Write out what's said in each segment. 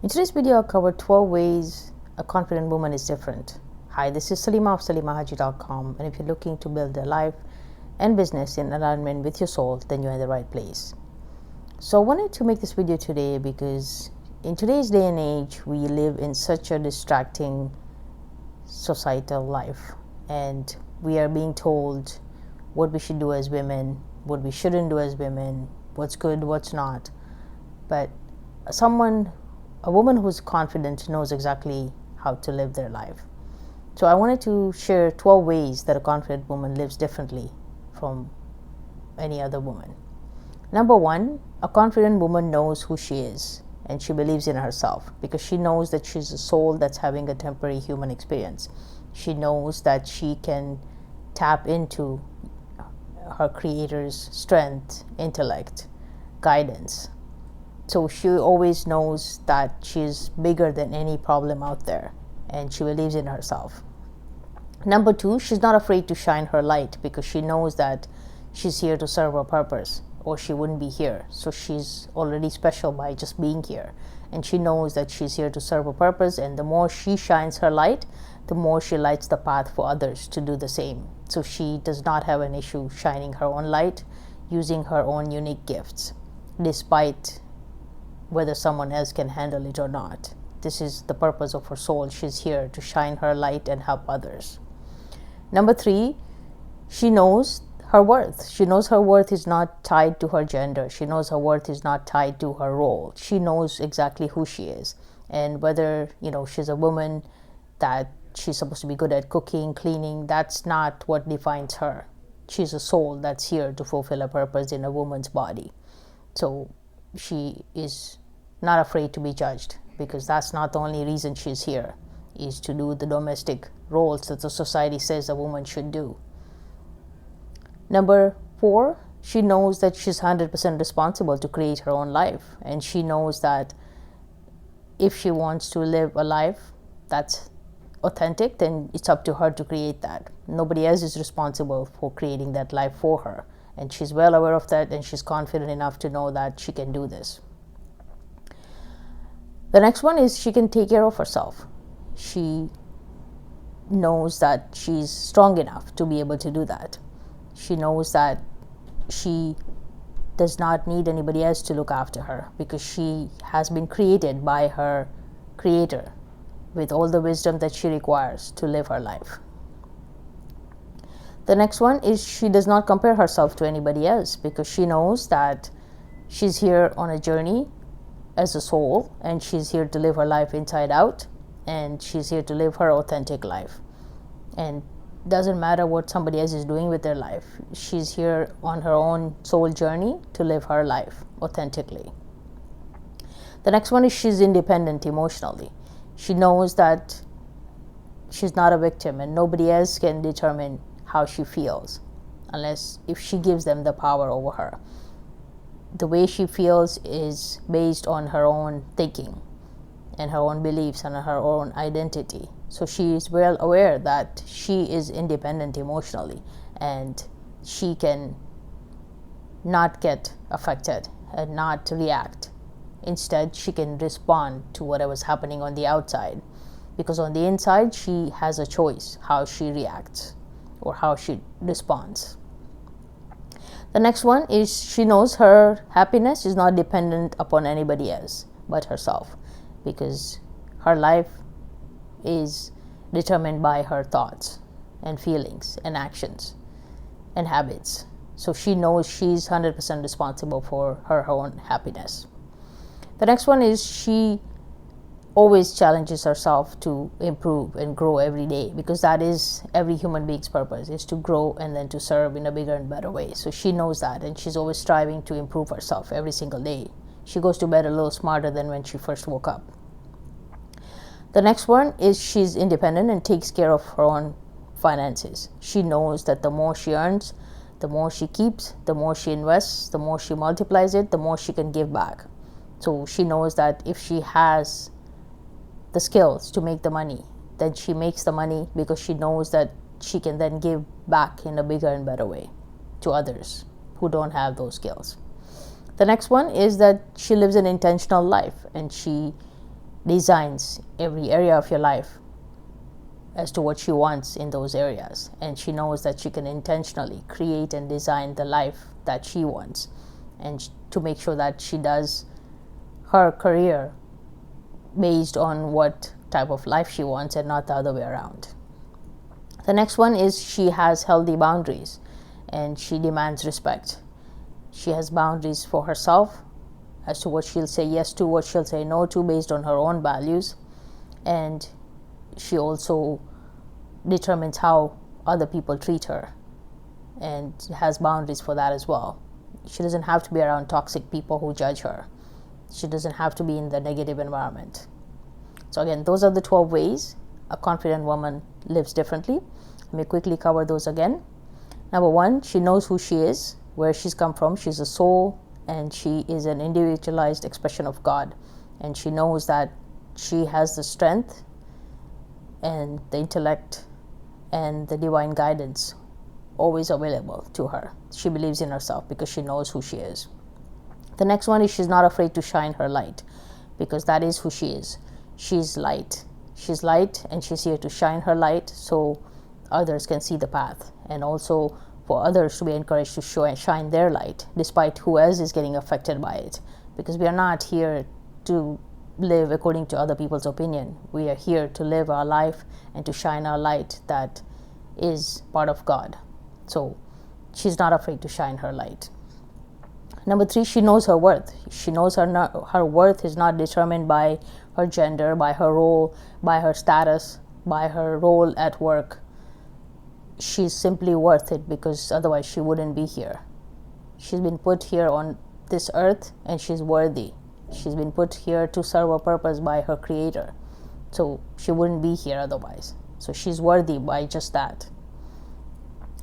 In today's video, I'll cover 12 ways a confident woman is different. Hi, this is SALIMAH of SALIMAH, and if you're looking to build a life and business in alignment with your soul, then you're in the right place. So I wanted to make this video today because in today's day and age, we live in such a distracting societal life, and we are being told what we should do as women, what we shouldn't do as women, what's good, what's not. But a woman who's confident knows exactly how to live their life. So I wanted to share 12 ways that a confident woman lives differently from any other woman. Number one, a confident woman knows who she is and she believes in herself because she knows that she's a soul that's having a temporary human experience. She knows that she can tap into her creator's strength, intellect, guidance. So she always knows that she's bigger than any problem out there and she believes in herself. Number two, she's not afraid to shine her light because she knows that she's here to serve a purpose or she wouldn't be here. So she's already special by just being here. And she knows that she's here to serve a purpose, and the more she shines her light, the more she lights the path for others to do the same. So she does not have an issue shining her own light, using her own unique gifts, despite whether someone else can handle it or not. This is the purpose of her soul. She's here to shine her light and help others. Number three, she knows her worth. She knows her worth is not tied to her gender. She knows her worth is not tied to her role. She knows exactly who she is. And whether, she's a woman that she's supposed to be good at cooking, cleaning, that's not what defines her. She's a soul that's here to fulfill a purpose in a woman's body. So she is not afraid to be judged because that's not the only reason she's here, is to do the domestic roles that the society says a woman should do. Number four, she knows that she's 100% responsible to create her own life, and she knows that if she wants to live a life that's authentic, then it's up to her to create that. Nobody else is responsible for creating that life for her. And she's well aware of that, and she's confident enough to know that she can do this. The next one is she can take care of herself. She knows that she's strong enough to be able to do that. She knows that she does not need anybody else to look after her because she has been created by her creator with all the wisdom that she requires to live her life. The next one is she does not compare herself to anybody else because she knows that she's here on a journey as a soul, and she's here to live her life inside out, and she's here to live her authentic life. And doesn't matter what somebody else is doing with their life. She's here on her own soul journey to live her life authentically. The next one is she's independent emotionally. She knows that she's not a victim and nobody else can determine how she feels unless if she gives them the power over her. The way she feels is based on her own thinking and her own beliefs and her own identity. So she is well aware that she is independent emotionally and she can not get affected and not react. Instead, she can respond to whatever's happening on the outside because on the inside, she has a choice how she reacts or how she responds. The next one is she knows her happiness is not dependent upon anybody else but herself because her life is determined by her thoughts and feelings and actions and habits. So she knows she's 100% responsible for her own happiness. The next one is she always challenges herself to improve and grow every day because that is every human being's purpose, is to grow and then to serve in a bigger and better way. So she knows that, and she's always striving to improve herself every single day. She goes to bed a little smarter than when she first woke up. The next one is she's independent and takes care of her own finances. She knows that the more she earns, the more she keeps, the more she invests, the more she multiplies it, the more she can give back. So she knows that if she has the skills to make the money, then she makes the money because she knows that she can then give back in a bigger and better way to others who don't have those skills. The next one is that she lives an intentional life and she designs every area of your life as to what she wants in those areas, and she knows that she can intentionally create and design the life that she wants, and to make sure that she does her career based on what type of life she wants and not the other way around. The next one is she has healthy boundaries and she demands respect. She has boundaries for herself as to what she'll say yes to, what she'll say no to based on her own values, and she also determines how other people treat her and has boundaries for that as well. She doesn't have to be around toxic people who judge her. She doesn't have to be in the negative environment. So again, those are the 12 ways a confident woman lives differently. Let me quickly cover those again. Number 1, she knows who she is, where she's come from. She's a soul and she is an individualized expression of God. And she knows that she has the strength and the intellect and the divine guidance always available to her. She believes in herself because she knows who she is. The next one is she's not afraid to shine her light, because that is who she is. She's light. She's light and she's here to shine her light so others can see the path, and also for others to be encouraged to show and shine their light despite who else is getting affected by it, because we are not here to live according to other people's opinion. We are here to live our life and to shine our light that is part of God. So she's not afraid to shine her light. Number 3, she knows her worth. She knows her worth is not determined by her gender, by her role, by her status, by her role at work. She's simply worth it because otherwise she wouldn't be here. She's been put here on this earth and she's worthy. She's been put here to serve a purpose by her creator. So she wouldn't be here otherwise. So she's worthy by just that.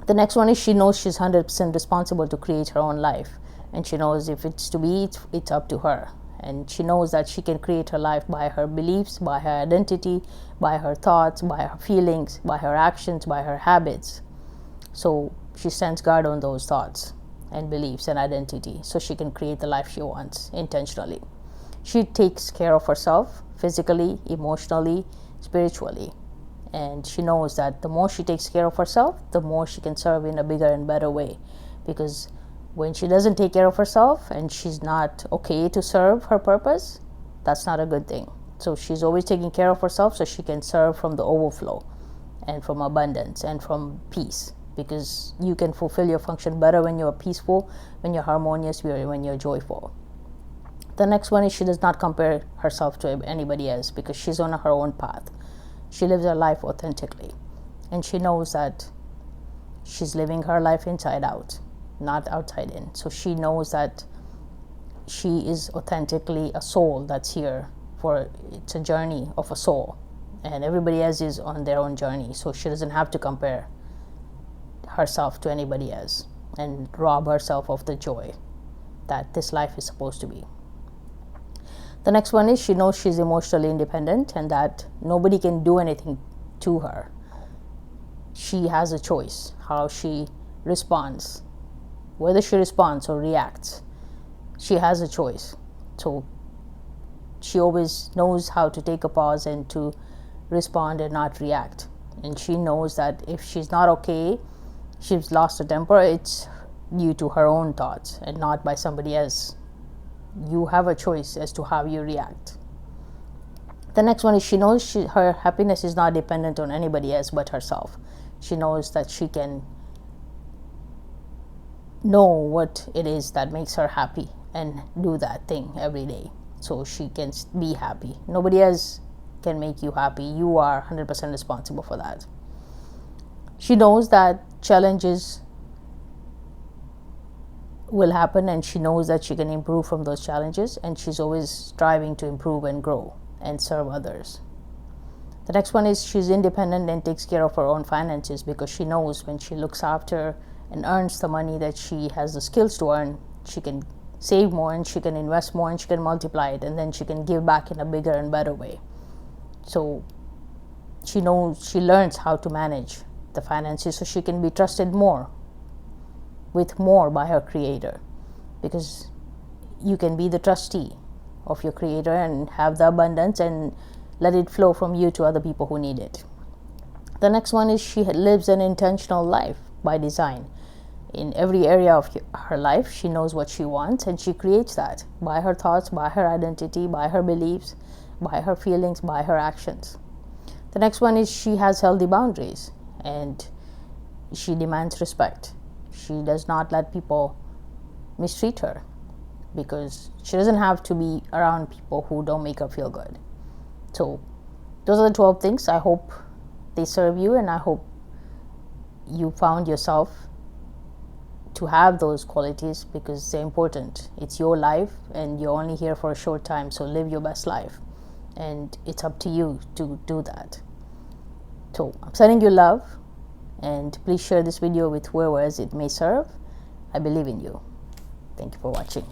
The next one is she knows she's 100% responsible to create her own life. And she knows if it's to be, it's up to her. And she knows that she can create her life by her beliefs, by her identity, by her thoughts, by her feelings, by her actions, by her habits. So she stands guard on those thoughts and beliefs and identity so she can create the life she wants intentionally. She takes care of herself physically, emotionally, spiritually. And she knows that the more she takes care of herself, the more she can serve in a bigger and better way. Because when she doesn't take care of herself and she's not okay to serve her purpose, that's not a good thing. So she's always taking care of herself so she can serve from the overflow and from abundance and from peace. Because you can fulfill your function better when you're peaceful, when you're harmonious, when you're joyful. The next one is she does not compare herself to anybody else because she's on her own path. She lives her life authentically. And she knows that she's living her life inside out, not outside in. So she knows that she is authentically a soul that's here for, it's a journey of a soul. And everybody else is on their own journey. So she doesn't have to compare herself to anybody else and rob herself of the joy that this life is supposed to be. The next one is she knows she's emotionally independent and that nobody can do anything to her. She has a choice how she responds, whether she responds or reacts. She has a choice. So she always knows how to take a pause and to respond and not react. And she knows that if she's not okay, she's lost her temper, it's due to her own thoughts and not by somebody else. You have a choice as to how you react. The next one is she knows her happiness is not dependent on anybody else but herself. She knows that she can know what it is that makes her happy and do that thing every day so she can be happy. Nobody else can make you happy. You are 100% responsible for that. She knows that challenges will happen and she knows that she can improve from those challenges, and she's always striving to improve and grow and serve others. The next one is she's independent and takes care of her own finances because she knows when she looks after and earns the money that she has the skills to earn, she can save more and she can invest more and she can multiply it, and then she can give back in a bigger and better way. So she learns how to manage the finances so she can be trusted more with more by her creator, because you can be the trustee of your creator and have the abundance and let it flow from you to other people who need it. The next one is she lives an intentional life by design. In every area of her life, she knows what she wants, and she creates that by her thoughts, by her identity, by her beliefs, by her feelings, by her actions. The next one is she has healthy boundaries, and she demands respect. She does not let people mistreat her, because she doesn't have to be around people who don't make her feel good. So those are the 12 things. I hope they serve you, and I hope you found yourself to have those qualities, because they're important. It's your life and you're only here for a short time, so live your best life, and it's up to you to do that. So I'm sending you love, and please share this video with whoever it may serve. I believe in you. Thank you for watching.